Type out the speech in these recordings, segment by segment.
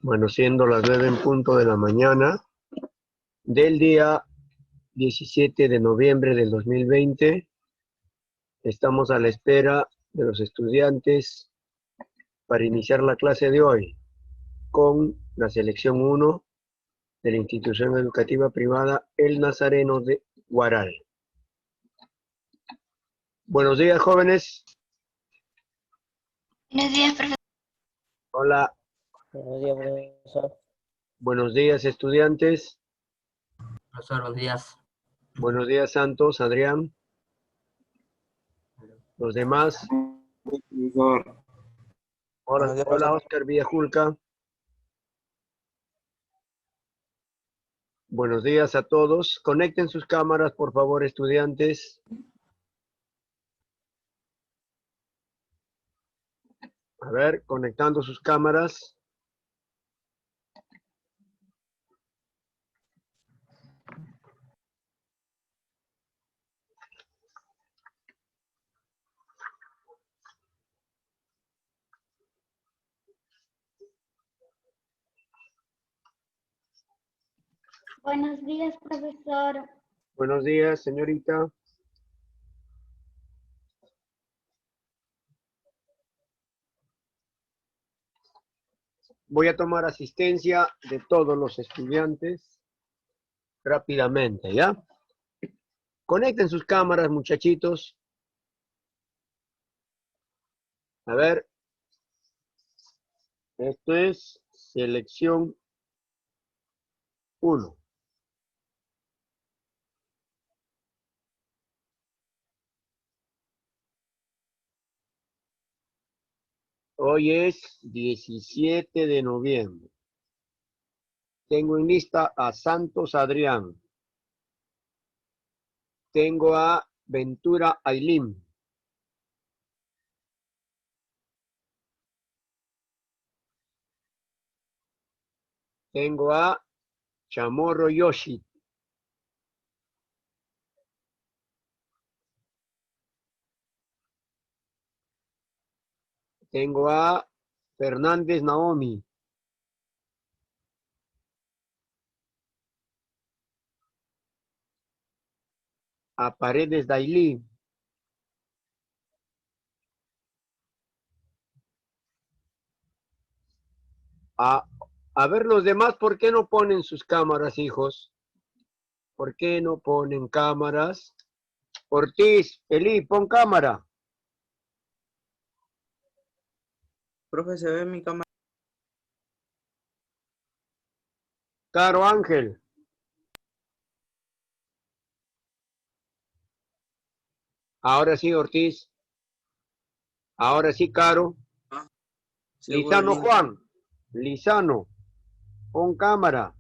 Bueno, siendo las 9 en punto de la mañana del día 17 de noviembre del 2020, estamos a la espera de los estudiantes para iniciar la clase de hoy con la selección 1 de la institución educativa privada El Nazareno de Huaral. Buenos días, jóvenes. Buenos días, profesor. Hola. Buenos días, profesor. Buenos días, estudiantes. Profesor, buenos días. Buenos días, Santos, Adrián. Los demás. Hola, Oscar Villajulca. Buenos días a todos. Conecten sus cámaras, por favor, estudiantes. A ver, conectando sus cámaras. Buenos días, profesor. Buenos días, señorita. Voy a tomar asistencia de todos los estudiantes rápidamente, ¿ya? Conecten sus cámaras, muchachitos. A ver. Esto es selección 1. Hoy es 17 de noviembre. Tengo en lista a Santos Adrián. Tengo a Ventura Ailín. Tengo a Chamorro Yoshi. Tengo a Fernández Naomi. A Paredes Dailí. A ver los demás, ¿por qué no ponen sus cámaras, hijos? ¿Por qué no ponen cámaras? Ortiz, Eli, pon cámara. Profe, se ve mi cámara. Caro Ángel. Ahora sí, Ortiz. Ahora sí, Caro. Lizano Juan. Lizano. Pon cámara.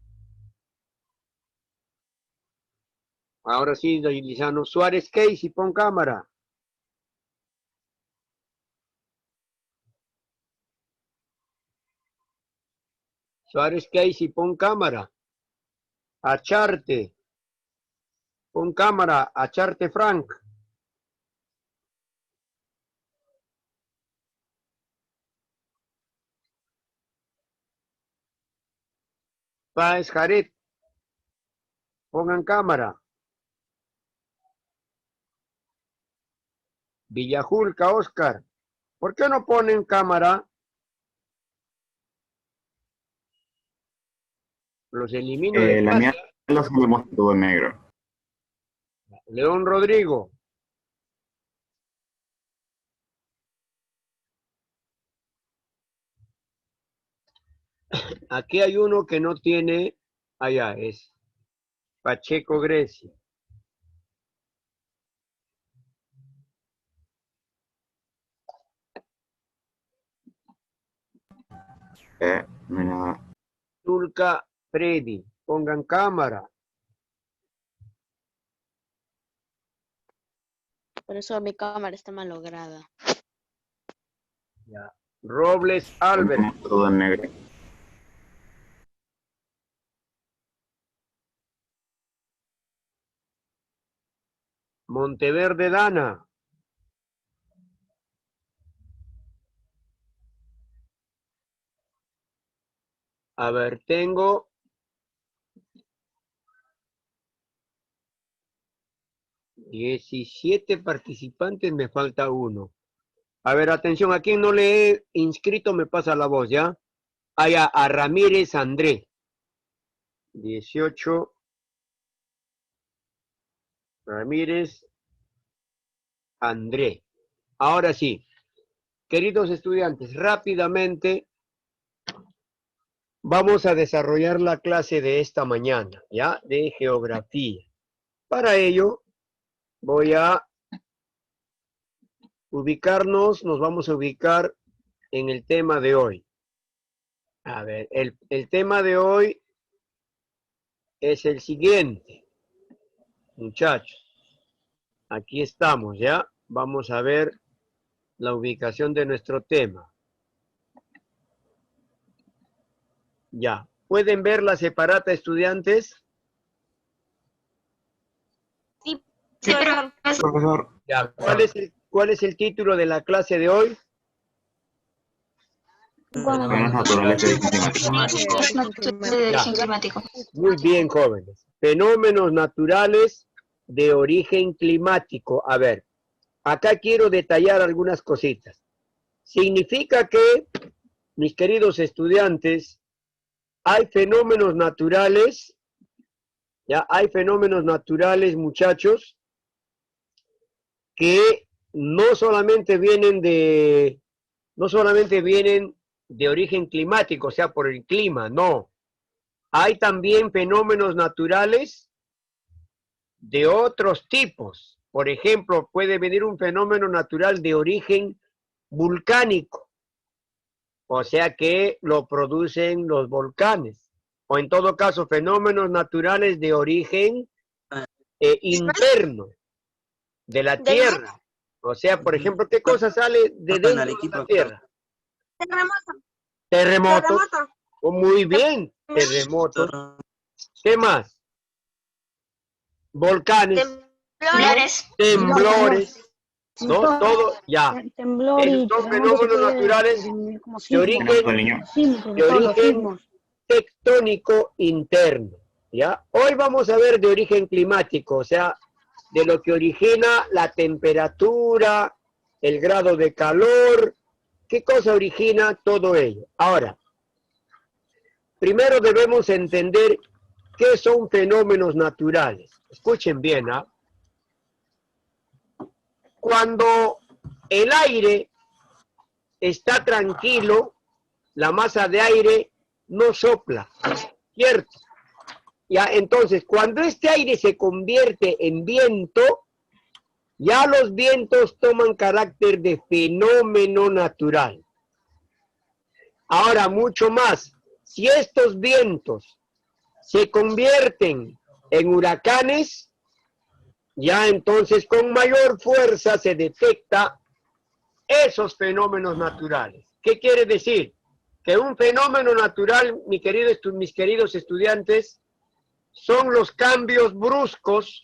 Ahora sí, Lizano. Suárez Casey, pon cámara. Suárez Casey, pon cámara. Acharte. Pon cámara. Acharte Frank. Páez Jared. Pongan cámara. Villajulca, Oscar. ¿Por qué no ponen cámara? Los elimino de La clase. mía la hacemos todo en negro. León Rodrigo. Aquí hay uno que no tiene. Allá es Pacheco Grecia. Mira, Tulca Freddy. Pongan cámara. Por eso mi cámara está malograda. Ya. Robles Albert. todo en negro. Monteverde Dana. A ver, tengo 17 participantes, me falta uno. A ver, atención, a quien no le he inscrito me pasa la voz, ¿ya? A Ramírez André. 18. Ramírez André. Ahora sí, queridos estudiantes, rápidamente vamos a desarrollar la clase de esta mañana, ¿ya? De geografía. Para ello, voy a ubicarnos, nos vamos a ubicar en el tema de hoy. A ver, el tema de hoy es el siguiente. Muchachos, aquí estamos, ¿ya? Vamos a ver la ubicación de nuestro tema. Ya. ¿Pueden ver la separata, estudiantes? Sí, Profesor, Ya. ¿Cuál es el título de la clase de hoy? fenómenos naturales de origen climático. Muy bien, jóvenes. Fenómenos naturales de origen climático. A ver, acá quiero detallar algunas cositas. Significa que, mis queridos estudiantes, hay fenómenos naturales, ya hay fenómenos naturales, muchachos, que no solamente vienen de origen climático, o sea, por el clima, no. Hay también fenómenos naturales de otros tipos. Por ejemplo, puede venir un fenómeno natural de origen volcánico, o sea que lo producen los volcanes. O en todo caso, fenómenos naturales de origen interno de la Tierra. O sea, por ejemplo, ¿qué cosa sale de dentro de la Tierra? Terremotos. Oh, muy bien, terremotos. ¿Qué más? Volcanes. Temblores. ¿No? Todo, ya. Esos son fenómenos naturales de origen tectónico interno. ¿Ya? Hoy vamos a ver de origen climático, o sea, de lo que origina la temperatura, el grado de calor, qué cosa origina todo ello. Ahora, primero debemos entender qué son fenómenos naturales. Escuchen bien, ¿ah? Cuando el aire está tranquilo, la masa de aire no sopla, ¿cierto? Ya, entonces, cuando este aire se convierte en viento, ya los vientos toman carácter de fenómeno natural. Ahora, mucho más, si estos vientos se convierten en huracanes, ya entonces con mayor fuerza se detecta esos fenómenos naturales. ¿Qué quiere decir? Que un fenómeno natural, mis queridos estudiantes, son los cambios bruscos,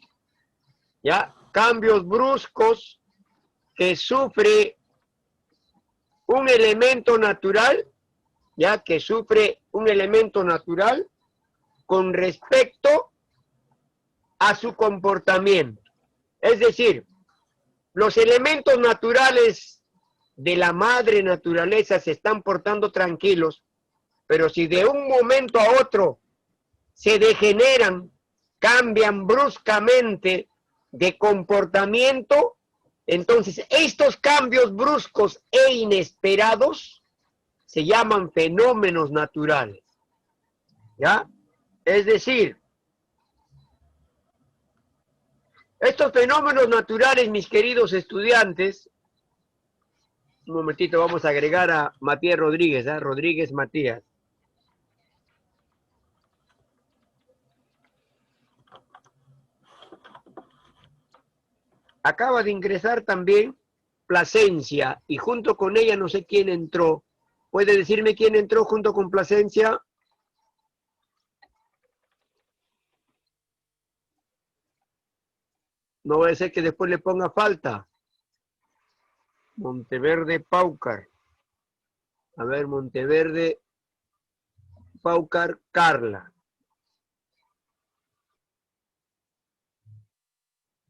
¿ya? Cambios bruscos que sufre un elemento natural, ¿ya? Que sufre un elemento natural con respecto a su comportamiento. Es decir, los elementos naturales de la madre naturaleza se están portando tranquilos, pero si de un momento a otro se degeneran, cambian bruscamente de comportamiento, entonces estos cambios bruscos e inesperados se llaman fenómenos naturales. ¿Ya? Es decir, estos fenómenos naturales, mis queridos estudiantes, un momentito, vamos a agregar a Matías Rodríguez, ¿eh? Rodríguez Matías. Acaba de ingresar también Plasencia y junto con ella no sé quién entró. ¿Puede decirme quién entró junto con Plasencia? No va a ser que después le ponga falta. Monteverde Paucar. A ver, Monteverde Paucar, Carla.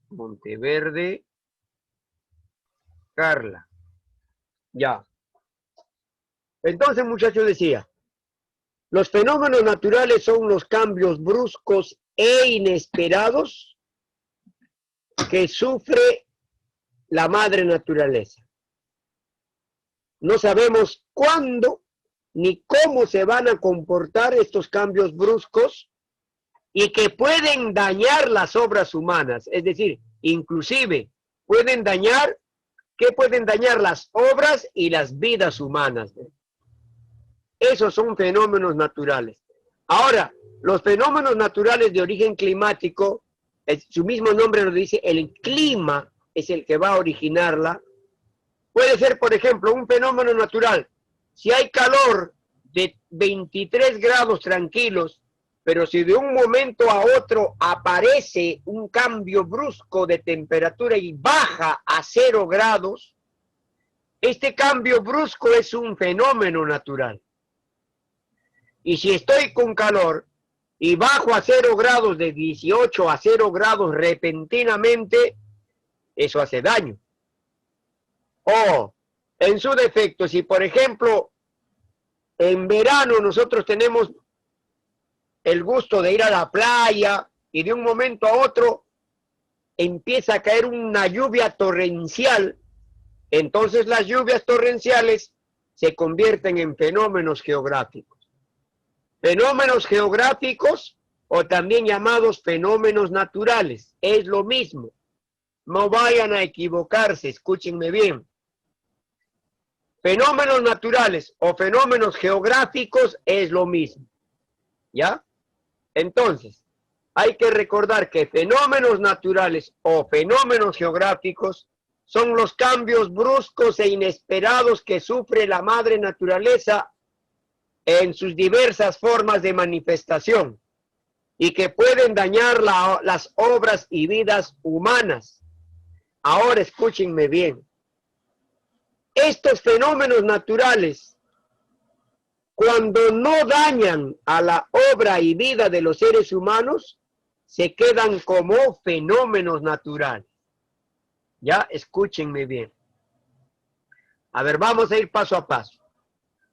Monteverde, Carla. Ya. Entonces, muchachos, decía, los fenómenos naturales son los cambios bruscos e inesperados que sufre la madre naturaleza. No sabemos cuándo ni cómo se van a comportar estos cambios bruscos y que pueden dañar las obras humanas. Es decir, inclusive pueden dañar, ¿qué pueden dañar? Las obras y las vidas humanas. Esos son fenómenos naturales. Ahora, los fenómenos naturales de origen climático, su mismo nombre lo dice, el clima es el que va a originarla. Puede ser, por ejemplo, un fenómeno natural. Si hay calor de 23 grados tranquilos, pero si de un momento a otro aparece un cambio brusco de temperatura y baja a 0 grados, este cambio brusco es un fenómeno natural. Y si estoy con calor y bajo a 0 grados de 18 a 0 grados repentinamente, eso hace daño. O, en su defecto, si por ejemplo, en verano nosotros tenemos el gusto de ir a la playa y de un momento a otro empieza a caer una lluvia torrencial, entonces las lluvias torrenciales se convierten en fenómenos geográficos. Fenómenos geográficos o también llamados fenómenos naturales, es lo mismo. No vayan a equivocarse, escúchenme bien. Fenómenos naturales o fenómenos geográficos es lo mismo. ¿Ya? Entonces, hay que recordar que fenómenos naturales o fenómenos geográficos son los cambios bruscos e inesperados que sufre la madre naturaleza en sus diversas formas de manifestación y que pueden dañar las obras y vidas humanas. Ahora escúchenme bien. Estos fenómenos naturales, cuando no dañan a la obra y vida de los seres humanos, se quedan como fenómenos naturales. Ya, escúchenme bien. A ver, vamos a ir paso a paso.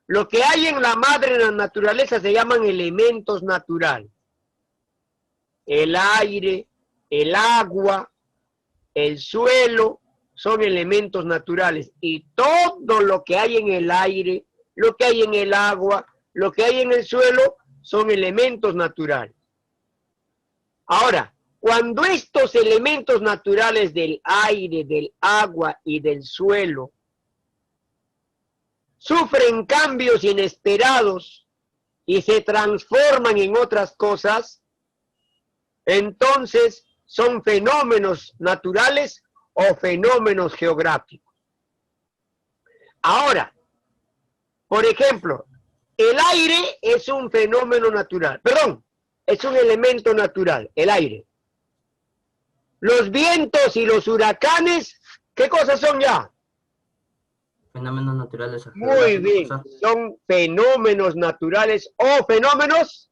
Lo que hay en la madre naturaleza se llaman elementos naturales. El aire, el agua, el suelo son elementos naturales. Y todo lo que hay en el aire, lo que hay en el agua, lo que hay en el suelo, son elementos naturales. Ahora, cuando estos elementos naturales del aire, del agua y del suelo sufren cambios inesperados y se transforman en otras cosas, entonces son fenómenos naturales o fenómenos geográficos. Ahora, por ejemplo, el aire es un fenómeno natural, perdón, es un elemento natural, el aire. Los vientos y los huracanes, ¿qué cosas son ya? Fenómenos naturales. Muy bien, son fenómenos naturales o fenómenos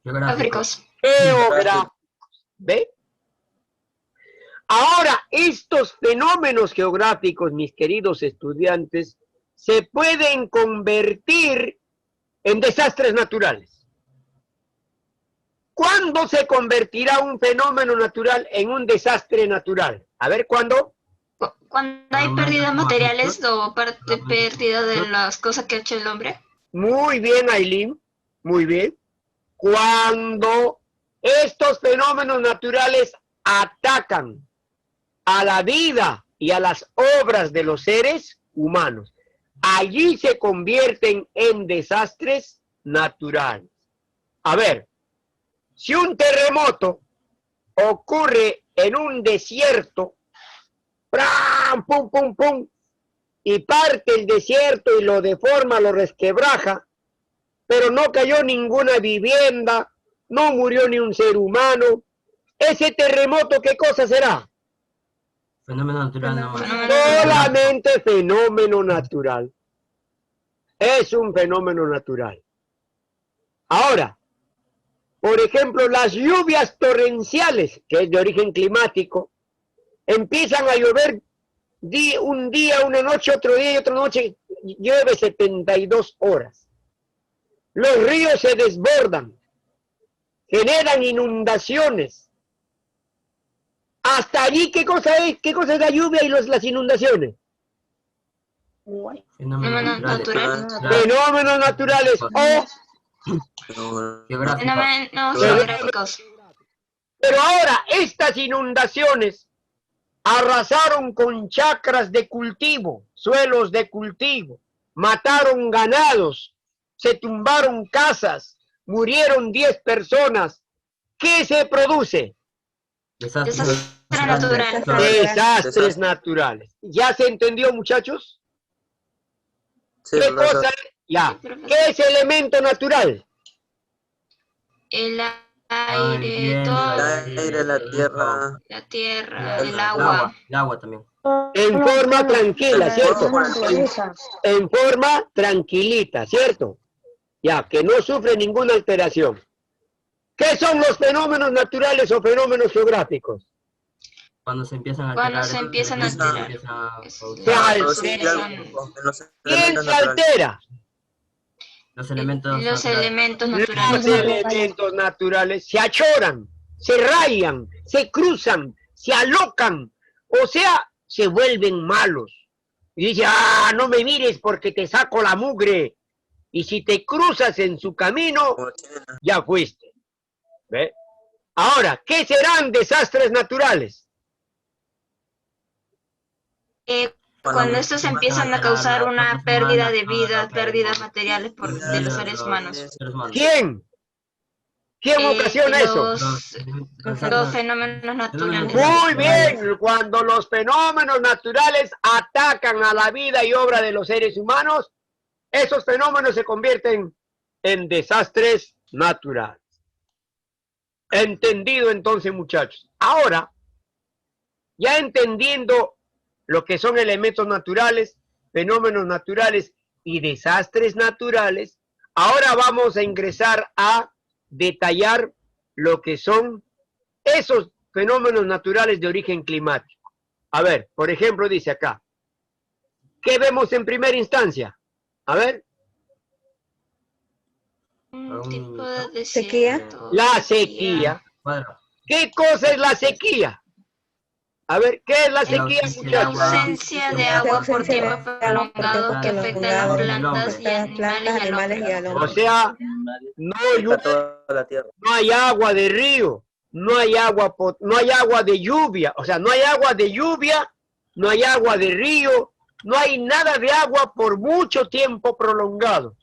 Geográficos. geográficos. ¿Ve? Ahora, estos fenómenos geográficos, mis queridos estudiantes, se pueden convertir en desastres naturales. ¿Cuándo se convertirá un fenómeno natural en un desastre natural? A ver, ¿cuándo? Cuando hay pérdidas materiales o pérdida de las cosas que ha hecho el hombre. Muy bien, Aileen, muy bien. Cuando estos fenómenos naturales atacan a la vida y a las obras de los seres humanos, allí se convierten en desastres naturales. A ver, si un terremoto ocurre en un desierto, ¡pram! ¡Pum, pum, pum! Y parte el desierto y lo deforma, lo resquebraja, pero no cayó ninguna vivienda, no murió ni un ser humano. Ese terremoto, ¿qué cosa será? Fenómeno natural. No. Solamente fenómeno natural. Es un fenómeno natural. Ahora, por ejemplo, las lluvias torrenciales, que es de origen climático, empiezan a llover un día, una noche, otro día y otra noche, llueve 72 horas. Los ríos se desbordan, generan inundaciones. Hasta allí, ¿qué cosa es la lluvia y las inundaciones? Fenómenos naturales. Fenómenos naturales o Fenómenos geográficos. Pero ahora, estas inundaciones arrasaron con chacras de cultivo, suelos de cultivo, mataron ganados, se tumbaron casas, murieron 10 personas. ¿Qué se produce? Desastres naturales. Desastres naturales. ¿Ya se entendió, muchachos? Sí, ¿Qué profesor. cosa? Ya. ¿Qué es elemento natural? El aire, todo. El aire, la tierra. La tierra, el agua. El agua también. En forma tranquila, ¿cierto? En forma tranquilita, ¿cierto? Ya, que no sufre ninguna alteración. ¿Qué son los fenómenos naturales o fenómenos geográficos? Cuando se empiezan a Cuando alterar. se empiezan a alterar. Se altera. ¿Quién se altera? Los elementos Los naturales. elementos Los naturales. elementos naturales se achoran, se rayan, se cruzan, se alocan, o sea, se vuelven malos. Y dice, no me mires porque te saco la mugre. Y si te cruzas en su camino, ya fuiste. ¿Ve? Ahora, ¿qué serán desastres naturales? Cuando estos empiezan a causar una pérdida de vida, pérdidas materiales de los seres humanos. ¿Quién? ¿Quién ocasiona eso? Los fenómenos naturales. Muy bien, cuando los fenómenos naturales atacan a la vida y obra de los seres humanos, esos fenómenos se convierten en desastres naturales. Entendido entonces, muchachos. Ahora, ya entendiendo lo que son elementos naturales, fenómenos naturales y desastres naturales, ahora vamos a ingresar a detallar lo que son esos fenómenos naturales de origen climático. A ver, por ejemplo, dice acá, ¿qué vemos en primera instancia? A ver. Un tipo de ¿Sequía? desierto. La sequía. ¿Qué cosa es la sequía? A ver, ¿qué es la sequía, La muchachos? ausencia de agua por tiempo prolongado que afecta a las plantas y animales y al hombre. O sea, no hay agua de río, no hay agua de lluvia, o sea, no hay agua de lluvia, no hay agua de río, no hay nada de agua por mucho tiempo prolongado.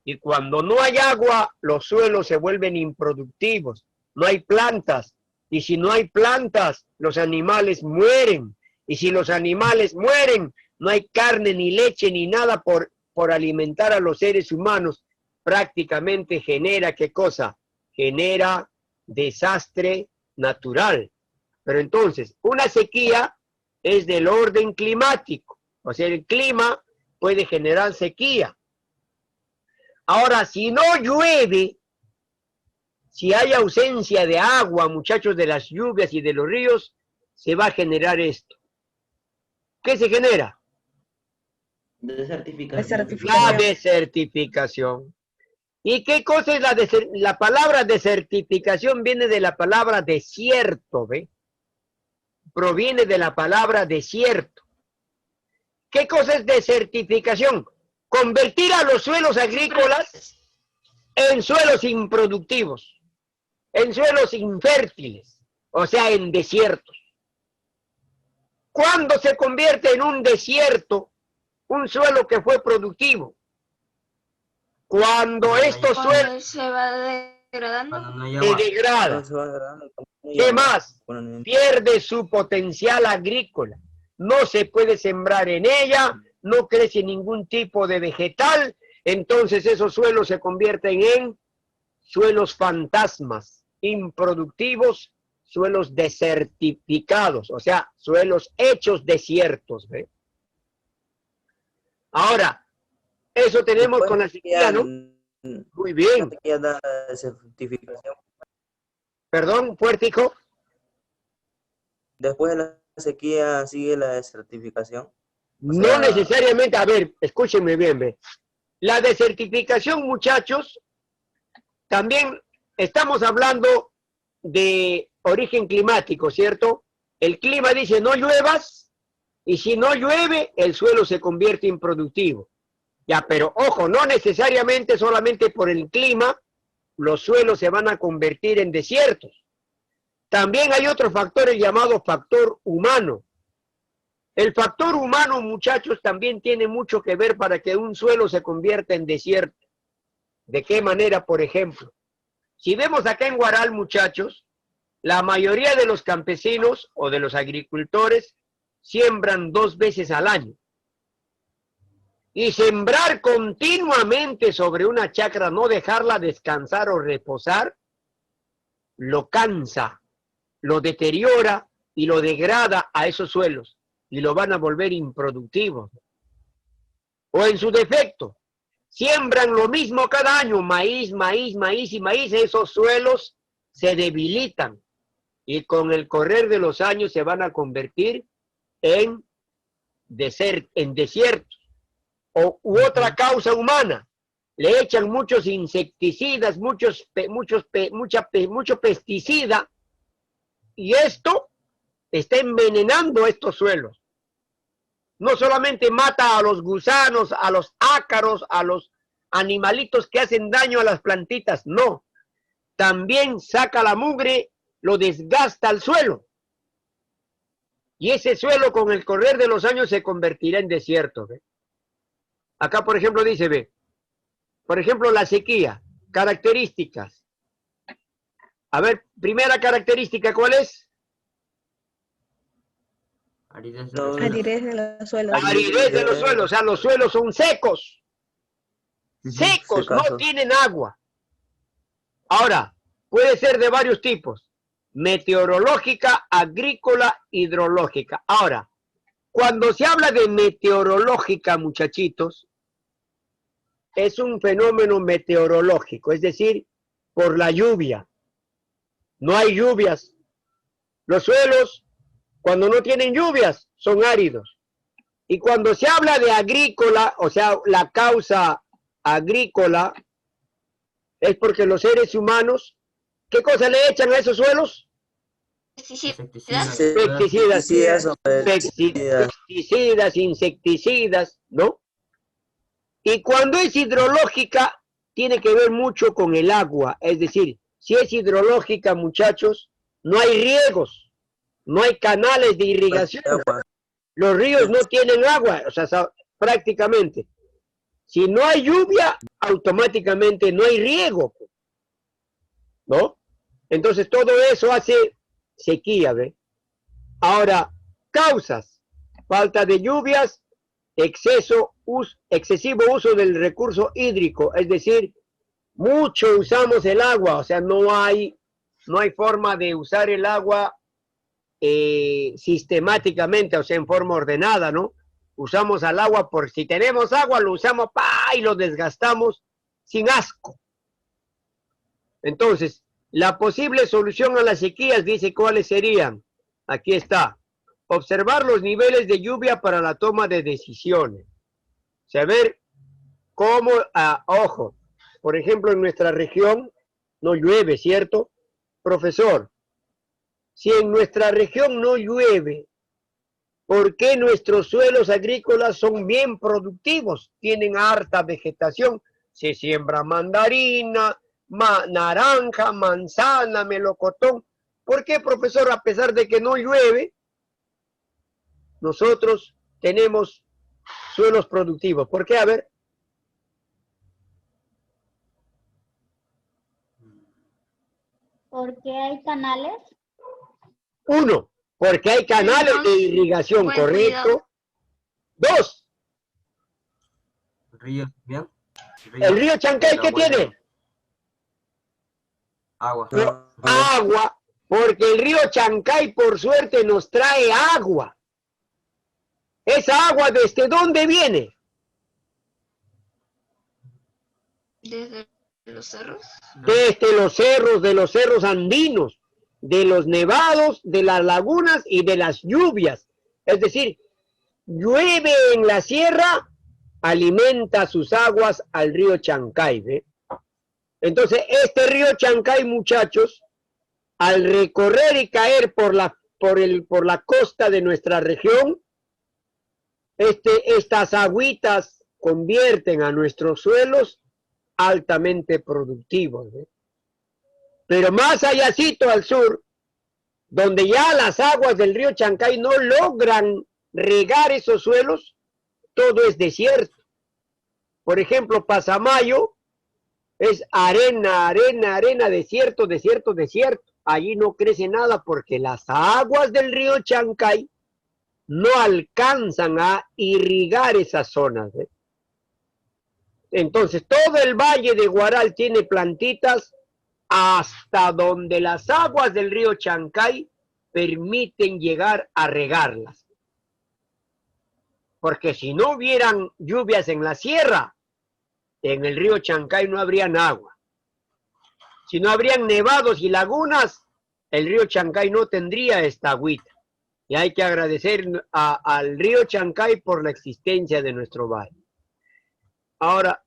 Y cuando no hay agua, los suelos se vuelven improductivos, no hay plantas. Y si no hay plantas, los animales mueren. Y si los animales mueren, no hay carne, ni leche, ni nada por alimentar a los seres humanos. Prácticamente genera, ¿qué cosa? Genera desastre natural. Pero entonces, una sequía es del orden climático. O sea, el clima puede generar sequía. Ahora, si no llueve, si hay ausencia de agua, muchachos, de las lluvias y de los ríos, se va a generar esto. ¿Qué se genera? La desertificación. ¿Y qué cosa es la palabra desertificación? Viene de la palabra desierto, ¿ve? Proviene de la palabra desierto. ¿Qué cosa es desertificación? Convertir a los suelos agrícolas en suelos improductivos, en suelos infértiles, o sea, en desiertos. ¿Cuándo se convierte en un desierto un suelo que fue productivo? Cuando estos suelos se va degradando. se degradan. ¿Qué más? Pierde su potencial agrícola. No se puede sembrar en ella, no crece ningún tipo de vegetal, entonces esos suelos se convierten en suelos fantasmas, improductivos, suelos desertificados, o sea, suelos hechos desiertos, ¿ve? Ahora, eso tenemos con la sequía, ¿no? Muy bien. desertificación. Perdón, Puertico. Después de la sequía sigue la desertificación. No necesariamente, a ver, escúchenme bien, ve. La desertificación, muchachos, también estamos hablando de origen climático, ¿cierto? El clima dice no lluevas, y si no llueve, el suelo se convierte improductivo. Ya, pero ojo, no necesariamente solamente por el clima, los suelos se van a convertir en desiertos. También hay otros factores llamados factor humano. El factor humano, muchachos, también tiene mucho que ver para que un suelo se convierta en desierto. ¿De qué manera, por ejemplo? Si vemos acá en Huaral, muchachos, la mayoría de los campesinos o de los agricultores siembran 2 veces al año. Y sembrar continuamente sobre una chacra, no dejarla descansar o reposar, lo cansa, lo deteriora y lo degrada a esos suelos y lo van a volver improductivos. O en su defecto, siembran lo mismo cada año, maíz, maíz, maíz y maíz, esos suelos se debilitan y con el correr de los años se van a convertir en desiertos. U otra causa humana, le echan muchos insecticidas, mucho pesticida, y esto está envenenando estos suelos. No solamente mata a los gusanos, a los ácaros, a los animalitos que hacen daño a las plantitas, no. También saca la mugre, lo desgasta al suelo. Y ese suelo con el correr de los años se convertirá en desierto. ¿Ve? Acá, por ejemplo, dice, ve, por ejemplo, la sequía, características. A ver, primera característica, ¿cuál es? Aridez Aridez de los suelos. Aridez de los suelos, o sea, los suelos son secos. Secos, no tienen agua. Ahora, puede ser de varios tipos. Meteorológica, agrícola, hidrológica. Ahora, cuando se habla de meteorológica, muchachitos, es un fenómeno meteorológico, es decir, por la lluvia. No hay lluvias. Los suelos, cuando no tienen lluvias, son áridos. Y cuando se habla de agrícola, o sea, la causa agrícola, es porque los seres humanos, ¿qué cosa le echan a esos suelos? Pesticidas, insecticidas, ¿no? Y cuando es hidrológica, tiene que ver mucho con el agua. Es decir, si es hidrológica, muchachos, no hay riegos, no hay canales de irrigación. Los ríos no tienen agua, o sea, prácticamente. Si no hay lluvia, automáticamente no hay riego, ¿no? Entonces todo eso hace sequía, ¿ve? Ahora, causas: falta de lluvias, excesivo uso del recurso hídrico, es decir, mucho usamos el agua, o sea, no hay forma de usar el agua sistemáticamente, o sea, en forma ordenada, ¿no? Usamos al agua por si tenemos agua, lo usamos y lo desgastamos sin asco. Entonces, la posible solución a las sequías, dice, ¿cuáles serían? Aquí está. Observar los niveles de lluvia para la toma de decisiones. Saber cómo, ojo, por ejemplo, en nuestra región no llueve, ¿cierto? Profesor, si en nuestra región no llueve, ¿por qué nuestros suelos agrícolas son bien productivos? Tienen harta vegetación, se siembra mandarina, naranja, manzana, melocotón. ¿Por qué, profesor? A pesar de que no llueve, nosotros tenemos suelos productivos. ¿Por qué? A ver. ¿Por qué hay canales? Uno, porque hay canales de irrigación, Buen correcto. cuidado. Dos, Río, ¿bien? el río Chancay, ¿qué tiene? Agua. Agua, porque el río Chancay, por suerte, nos trae agua. ¿Esa agua desde dónde viene? Desde los cerros. Desde de los cerros andinos, de los nevados, de las lagunas y de las lluvias. Es decir, llueve en la sierra, alimenta sus aguas al río Chancay. ¿Ve? Entonces, este río Chancay, muchachos, al recorrer y caer por la costa de nuestra región, estas agüitas convierten a nuestros suelos altamente productivos. ¿Ve? Pero más allácito al sur, donde ya las aguas del río Chancay no logran regar esos suelos, todo es desierto. Por ejemplo, Pasamayo es arena, arena, arena, desierto, desierto, desierto. Allí no crece nada porque las aguas del río Chancay no alcanzan a irrigar esas zonas. ¿Eh? Entonces, todo el valle de Guaral tiene plantitas hasta donde las aguas del río Chancay permiten llegar a regarlas. Porque si no hubieran lluvias en la sierra, en el río Chancay no habrían agua. Si no habrían nevados y lagunas, el río Chancay no tendría esta agüita. Y hay que agradecer al río Chancay por la existencia de nuestro valle. Ahora,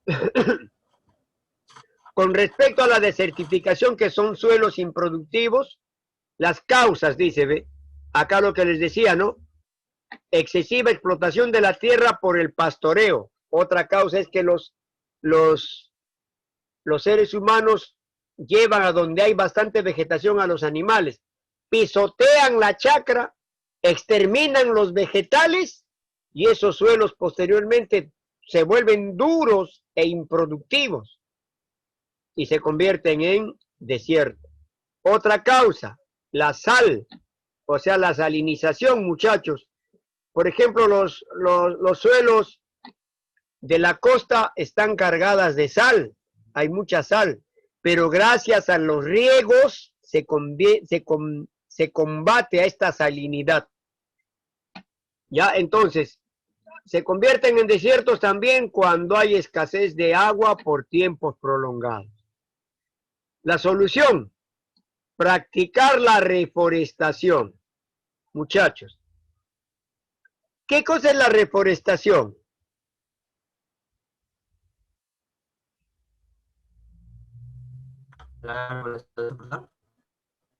con respecto a la desertificación, que son suelos improductivos, las causas, dice, ¿ve? Acá lo que les decía, ¿no? Excesiva explotación de la tierra por el pastoreo. Otra causa es que los seres humanos llevan a donde hay bastante vegetación a los animales, pisotean la chacra, exterminan los vegetales y esos suelos posteriormente se vuelven duros e improductivos y se convierten en desierto. Otra causa, la sal, o sea, la salinización, muchachos. Por ejemplo, los suelos de la costa están cargadas de sal, hay mucha sal, pero gracias a los riegos se combate a esta salinidad. Ya, entonces, se convierten en desiertos también cuando hay escasez de agua por tiempos prolongados. La solución, practicar la reforestación. Muchachos, ¿qué cosa es la reforestación?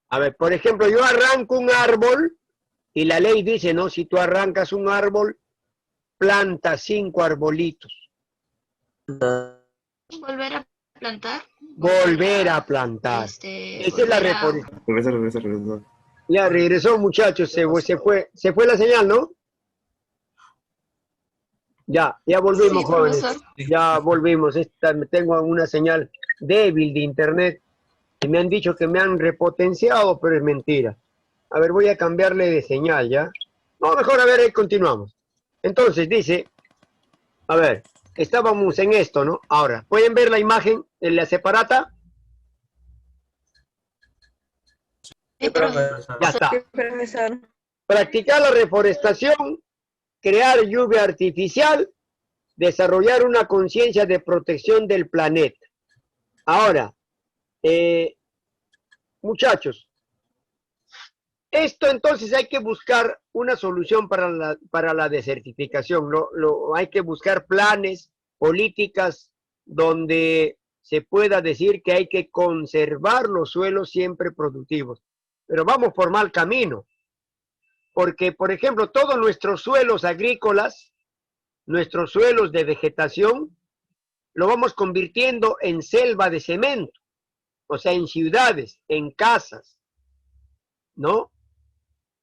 A ver, por ejemplo, yo arranco un árbol y la ley dice, ¿no? Si tú arrancas un árbol, planta 5 arbolitos. Volver a plantar. Volver a plantar. Esa es la reforestación. Regresar. Ya regresó, muchachos, se fue la señal, ¿no? Ya volvimos, Sí, jóvenes. profesor. Ya volvimos. Tengo una señal débil de internet y me han dicho que me han repotenciado, pero es mentira. A ver, voy a cambiarle de señal, ¿ya? No, mejor, a ver, ahí continuamos. Entonces, dice, a ver, estábamos en esto, ¿no? Ahora, ¿pueden ver la imagen en la separata? Sí, profesor. Ya está. Sí, profesor. Practicar la reforestación, crear lluvia artificial, desarrollar una conciencia de protección del planeta. Ahora, muchachos, esto entonces hay que buscar una solución para la desertificación, ¿no? Hay que buscar planes, políticas donde se pueda decir que hay que conservar los suelos siempre productivos. Pero vamos por mal camino. Porque, por ejemplo, todos nuestros suelos agrícolas, nuestros suelos de vegetación, lo vamos convirtiendo en selva de cemento, o sea, en ciudades, en casas, ¿no?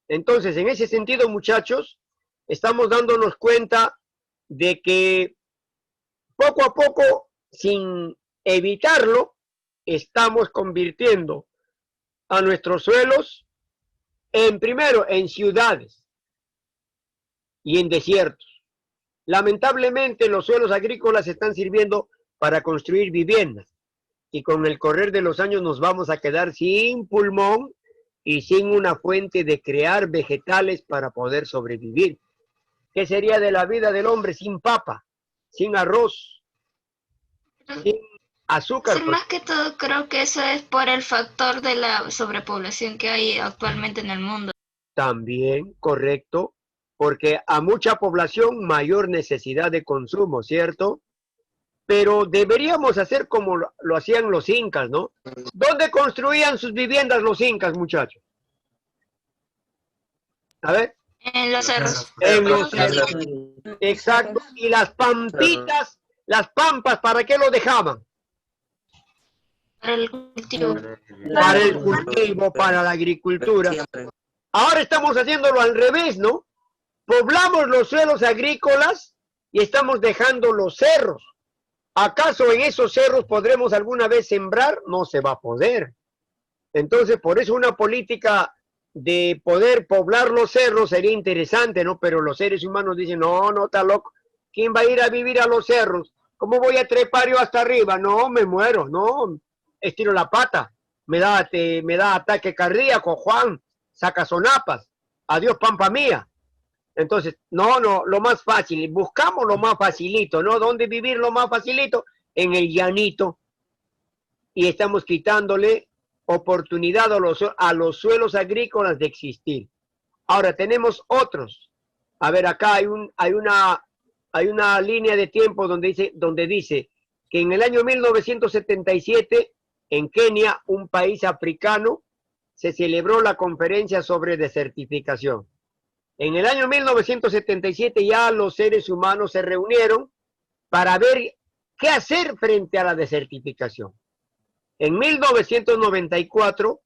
Entonces, en ese sentido, muchachos, estamos dándonos cuenta de que poco a poco, sin evitarlo, estamos convirtiendo a nuestros suelos primero en ciudades y en desiertos. Lamentablemente los suelos agrícolas están sirviendo para construir viviendas y con el correr de los años nos vamos a quedar sin pulmón y sin una fuente de crear vegetales para poder sobrevivir. ¿Qué sería de la vida del hombre sin papa, sin arroz, sin azúcar. Sí, más que todo creo que eso es por el factor de la sobrepoblación que hay actualmente en el mundo. También, correcto, porque a mucha población mayor necesidad de consumo, ¿cierto? Pero deberíamos hacer como lo hacían los incas, ¿no? ¿Dónde construían sus viviendas los incas, muchachos? A ver. En los cerros. En los cerros. Exacto. Y las pampitas, las pampas, ¿para qué lo dejaban? Para el cultivo. Para el cultivo, para la agricultura. Ahora estamos haciéndolo al revés, ¿no? Poblamos los suelos agrícolas y estamos dejando los cerros. ¿Acaso en esos cerros podremos alguna vez sembrar? No se va a poder. Entonces, por eso una política de poder poblar los cerros sería interesante, ¿no? Pero los seres humanos dicen, no, no, está loco. ¿Quién va a ir a vivir a los cerros? ¿Cómo voy a trepar yo hasta arriba? No, me muero, no, estiro la pata. Me da ataque cardíaco, Juan, saca sonapas. Adiós, pampa mía. Entonces, no, lo más fácil, buscamos lo más facilito, ¿no? ¿Dónde vivir lo más facilito? En el llanito. Y estamos quitándole oportunidad a los suelos agrícolas de existir. Ahora, tenemos otros. A ver, acá hay una línea de tiempo donde dice que en el año 1977, en Kenia, un país africano, se celebró la conferencia sobre desertificación. En el año 1977 ya los seres humanos se reunieron para ver qué hacer frente a la desertificación. En 1994,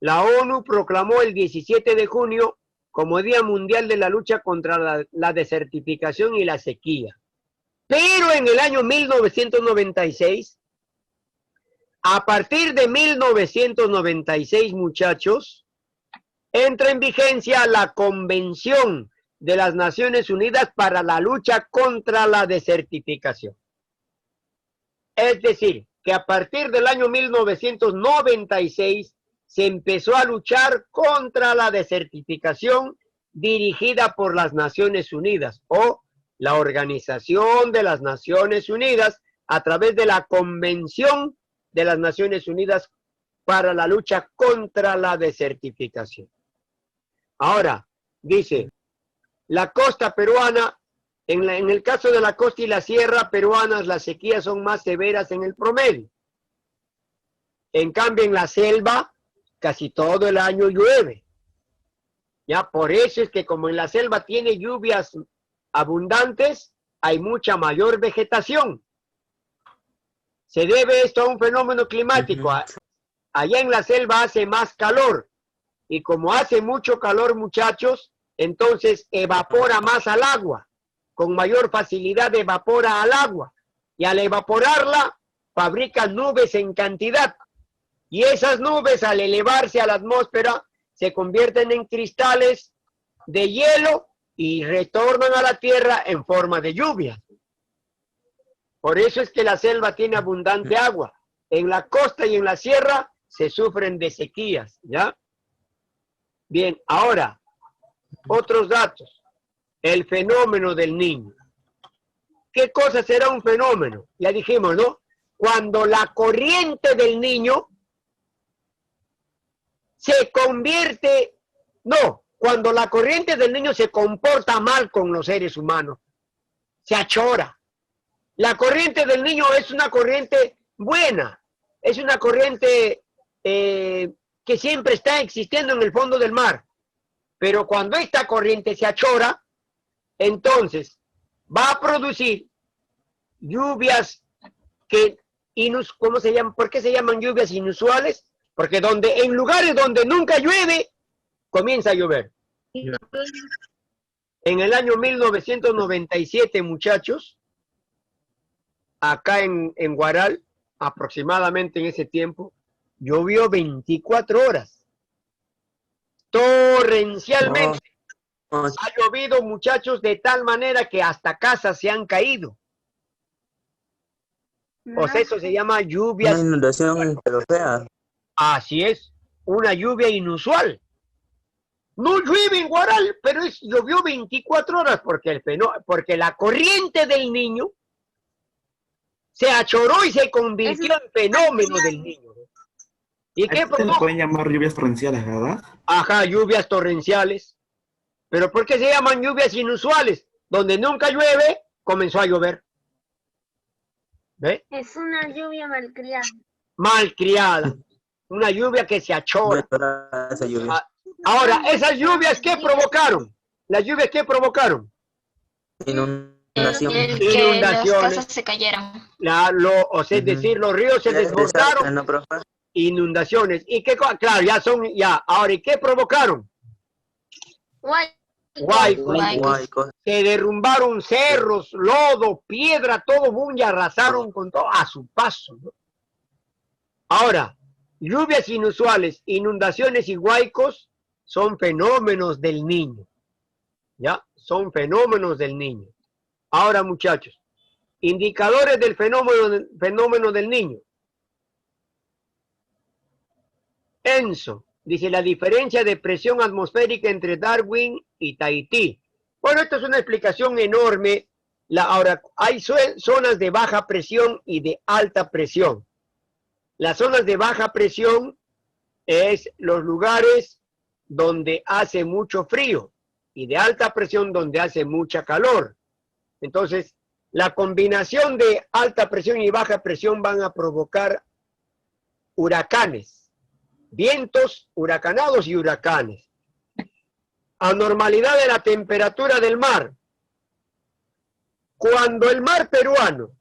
la ONU proclamó el 17 de junio como Día Mundial de la Lucha contra la Desertificación y la Sequía. Pero en el año 1996, a partir de 1996, muchachos, entra en vigencia la Convención de las Naciones Unidas para la lucha contra la desertificación. Es decir, que a partir del año 1996 se empezó a luchar contra la desertificación dirigida por las Naciones Unidas o la Organización de las Naciones Unidas a través de la Convención de las Naciones Unidas para la lucha contra la desertificación. Ahora, dice, la costa peruana, en el caso de la costa y la sierra peruanas, las sequías son más severas en el promedio. En cambio, en la selva, casi todo el año llueve. Ya, por eso es que como en la selva tiene lluvias abundantes, hay mucha mayor vegetación. Se debe esto a un fenómeno climático. Allá en la selva hace más calor. Y como hace mucho calor, muchachos, entonces evapora más al agua. Con mayor facilidad evapora al agua. Y al evaporarla, fabrica nubes en cantidad. Y esas nubes, al elevarse a la atmósfera, se convierten en cristales de hielo y retornan a la tierra en forma de lluvia. Por eso es que la selva tiene abundante agua. En la costa y en la sierra se sufren de sequías, ¿ya? Bien, ahora, otros datos. El fenómeno del niño. ¿Qué cosa será un fenómeno? Ya dijimos, ¿no? Cuando la corriente del niño se convierte, no, cuando la corriente del niño se comporta mal con los seres humanos, se achora. La corriente del niño es una corriente buena, es una corriente que siempre está existiendo en el fondo del mar. Pero cuando esta corriente se achora, entonces va a producir lluvias que, ¿cómo se llaman? ¿Por qué se llaman lluvias inusuales? Porque en lugares donde nunca llueve, comienza a llover. En el año 1997, muchachos, acá en Guaral, aproximadamente en ese tiempo, llovió 24 horas. Torrencialmente. Ha llovido, muchachos, de tal manera que hasta casas se han caído. O sea, eso se llama lluvia. Una inundación, pero fea. Así es, una lluvia inusual. No llueve en Guaral, pero llovió 24 horas porque la corriente del niño se achoró y se convirtió en fenómeno del niño. ¿Y qué Se produjo? pueden llamar lluvias torrenciales, ¿verdad? Ajá, lluvias torrenciales. ¿Pero por qué se llaman lluvias inusuales? Donde nunca llueve, comenzó a llover. ¿Ve? Es una lluvia malcriada. Malcriada. Una lluvia que se achora. Esa lluvia. Ahora, ¿esas lluvias qué provocaron? ¿Las lluvias qué provocaron? Inundación. El que las Inundaciones. casas se cayeron. O sea, es decir, los ríos se desbordaron. ¿No, profe? Inundaciones. ¿Y qué? Claro, ya. Ahora, ¿y qué provocaron? Huaicos. Se derrumbaron cerros, lodo, piedra, todo boom, y arrasaron con todo a su paso, ¿no? Ahora, lluvias inusuales, inundaciones y huaicos son fenómenos del niño. ¿Ya? Son fenómenos del niño. Ahora, muchachos, indicadores del fenómeno del niño. Enzo dice la diferencia de presión atmosférica entre Darwin y Tahití. Bueno, esto es una explicación enorme. Ahora, hay zonas de baja presión y de alta presión. Las zonas de baja presión es los lugares donde hace mucho frío y de alta presión donde hace mucha calor. Entonces, la combinación de alta presión y baja presión van a provocar huracanes, vientos huracanados y huracanes. Anormalidad de la temperatura del mar. Cuando el mar peruano,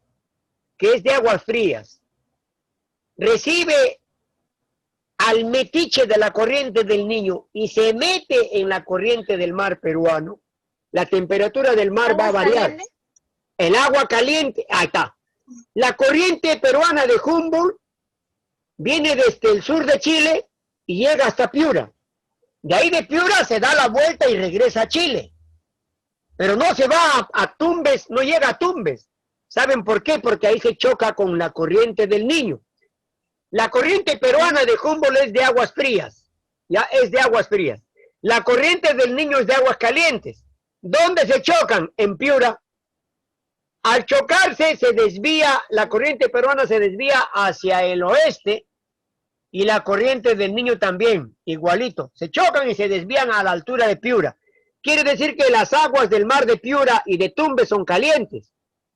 que es de aguas frías, recibe al metiche de la corriente del Niño y se mete en la corriente del mar peruano, la temperatura del mar va a variar. El agua caliente, ahí está. La corriente peruana de Humboldt viene desde el sur de Chile y llega hasta Piura. De ahí de Piura se da la vuelta y regresa a Chile. Pero no se va a Tumbes, no llega a Tumbes. ¿Saben por qué? Porque ahí se choca con la corriente del Niño. La corriente peruana de Humboldt es de aguas frías. Ya es de aguas frías. La corriente del Niño es de aguas calientes. ¿Dónde se chocan? En Piura. Al chocarse se desvía, la corriente peruana se desvía hacia el oeste y la corriente del Niño también, igualito. Se chocan y se desvían a la altura de Piura. Quiere decir que las aguas del mar de Piura y de Tumbes son calientes,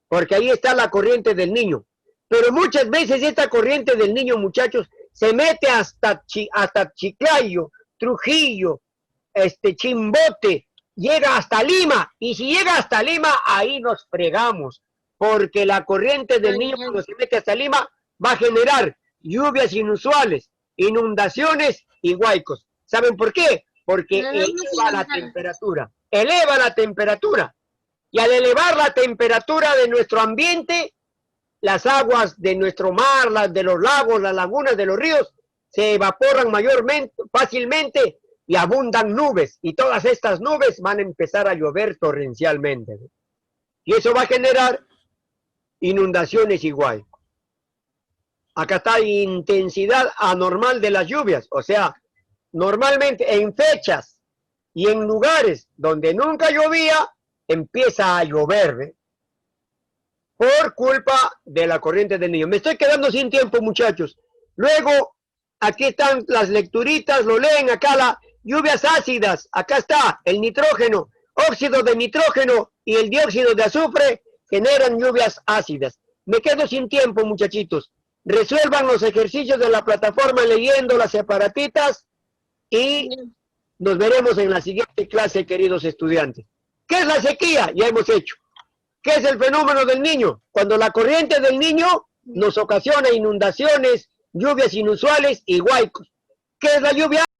porque ahí está la corriente del Niño. Pero muchas veces esta corriente del Niño, muchachos, se mete hasta Chiclayo, Trujillo, Chimbote, llega hasta Lima, y si llega hasta Lima, ahí nos fregamos, porque la corriente del Niño cuando se mete hasta Lima va a generar lluvias inusuales, inundaciones y huaicos. ¿Saben por qué? Porque eleva la temperatura, eleva la temperatura, y al elevar la temperatura de nuestro ambiente, las aguas de nuestro mar, las de los lagos, las lagunas de los ríos, se evaporan fácilmente y abundan nubes, y todas estas nubes van a empezar a llover torrencialmente, ¿no? Y eso va a generar inundaciones y huaicos. Acá está intensidad anormal de las lluvias, o sea, normalmente en fechas y en lugares donde nunca llovía, empieza a llover, ¿ve? Por culpa de la corriente del Niño. Me estoy quedando sin tiempo, muchachos. Luego, aquí están las lecturitas, lo leen acá, lluvias ácidas, acá está el nitrógeno, óxido de nitrógeno y el dióxido de azufre generan lluvias ácidas. Me quedo sin tiempo, muchachitos. Resuelvan los ejercicios de la plataforma leyendo las separatitas y nos veremos en la siguiente clase, queridos estudiantes. ¿Qué es la sequía? Ya hemos hecho. ¿Qué es el fenómeno del Niño? Cuando la corriente del Niño nos ocasiona inundaciones, lluvias inusuales y huaicos. ¿Qué es la lluvia?